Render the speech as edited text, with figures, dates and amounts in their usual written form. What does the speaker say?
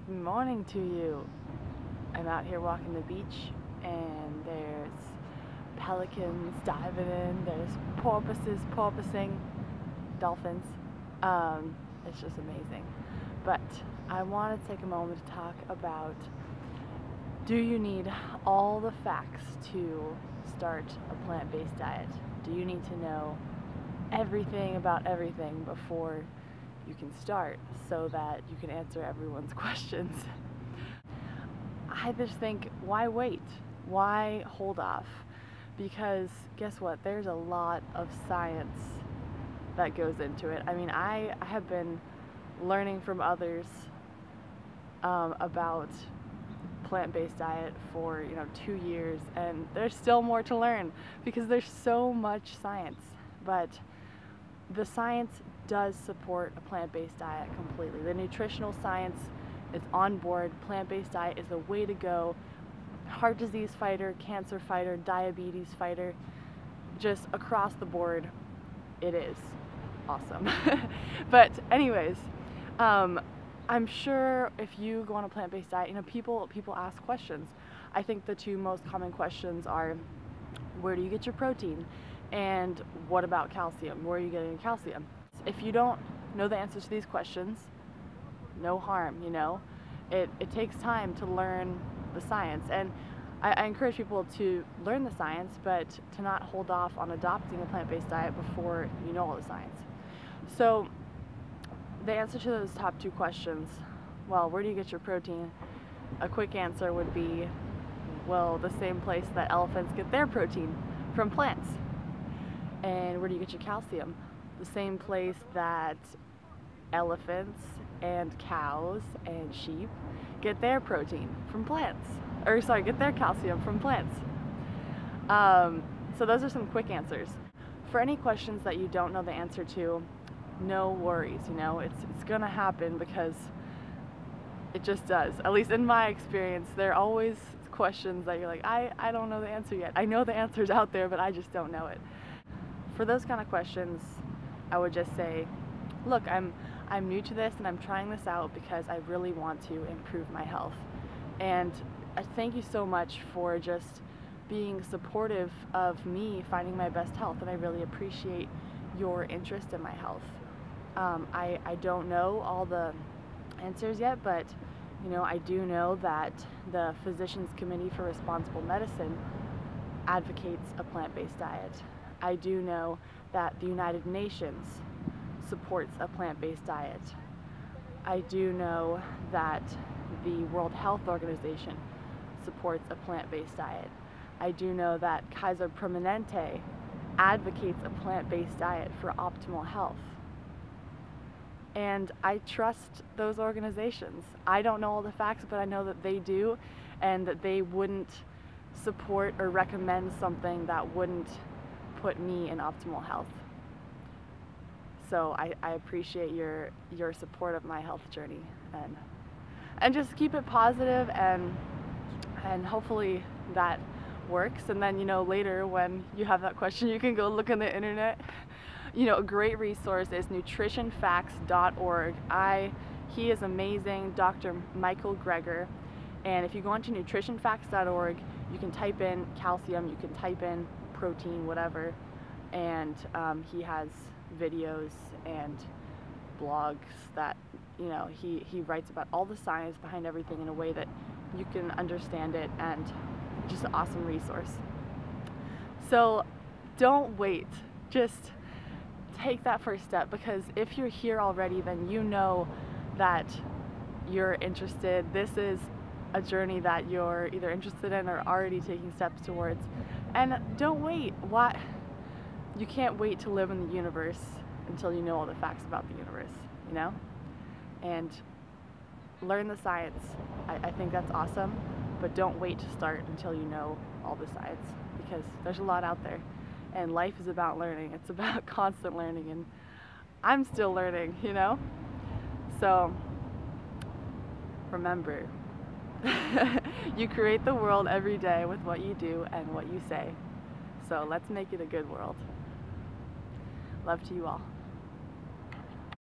Happy morning to you. I'm out here walking the beach and there's pelicans diving in, there's porpoises porpoising, dolphins. It's just amazing. But I want to take a moment to talk about, do you need all the facts to start a plant-based diet? Do you need to know everything about everything before you can start so that you can answer everyone's questions? I just think, why wait? Why hold off? Because guess what? There's a lot of science that goes into it. I mean, I have been learning from others about plant-based diet for 2 years, and there's still more to learn because there's so much science. But the science does support a plant-based diet completely. The nutritional science is on board. Plant-based diet is the way to go. Heart disease fighter, cancer fighter, diabetes fighter, just across the board, it is awesome. But anyways, I'm sure if you go on a plant-based diet, people ask questions. I think the two most common questions are, where do you get your protein? And what about calcium? Where are you getting your calcium? If you don't know the answers to these questions, no harm, It takes time to learn the science. And I encourage people to learn the science, but to not hold off on adopting a plant-based diet before you know all the science. So the answer to those top two questions, well, where do you get your protein? A quick answer would be, well, the same place that elephants get their protein, from plants. And where do you get your calcium? The same place that elephants and cows and sheep get their protein, from plants. Get their calcium from plants. So those are some quick answers. For any questions that you don't know the answer to, no worries, it's gonna happen, because it just does. At least in my experience, there are always questions that you're like, I don't know the answer yet. I know the answer's out there, but I just don't know it. For those kind of questions, I would just say, look, I'm new to this and I'm trying this out because I really want to improve my health. And I thank you so much for just being supportive of me finding my best health, and I really appreciate your interest in my health. I don't know all the answers yet, but I do know that the Physicians Committee for Responsible Medicine advocates a plant-based diet. I do know that the United Nations supports a plant-based diet. I do know that the World Health Organization supports a plant-based diet. I do know that Kaiser Permanente advocates a plant-based diet for optimal health. And I trust those organizations. I don't know all the facts, but I know that they do, and that they wouldn't support or recommend something that wouldn't put me in optimal health. So I appreciate your support of my health journey, and just keep it positive, and hopefully that works. And then later when you have that question, you can go look on the internet. A great resource is nutritionfacts.org. He is amazing, Dr. Michael Greger. And if you go onto nutritionfacts.org, you can type in calcium, you can type in protein, whatever, and he has videos and blogs that he writes about all the science behind everything in a way that you can understand it, and just an awesome resource. So don't wait, just take that first step, because if you're here already, then you know that you're interested. This is a journey that you're either interested in or already taking steps towards. And don't wait. You can't wait to live in the universe until you know all the facts about the universe, And learn the science. I think that's awesome, but don't wait to start until you know all the science, because there's a lot out there. And life is about learning. It's about constant learning, and I'm still learning, So remember, you create the world every day with what you do and what you say. So let's make it a good world. Love to you all.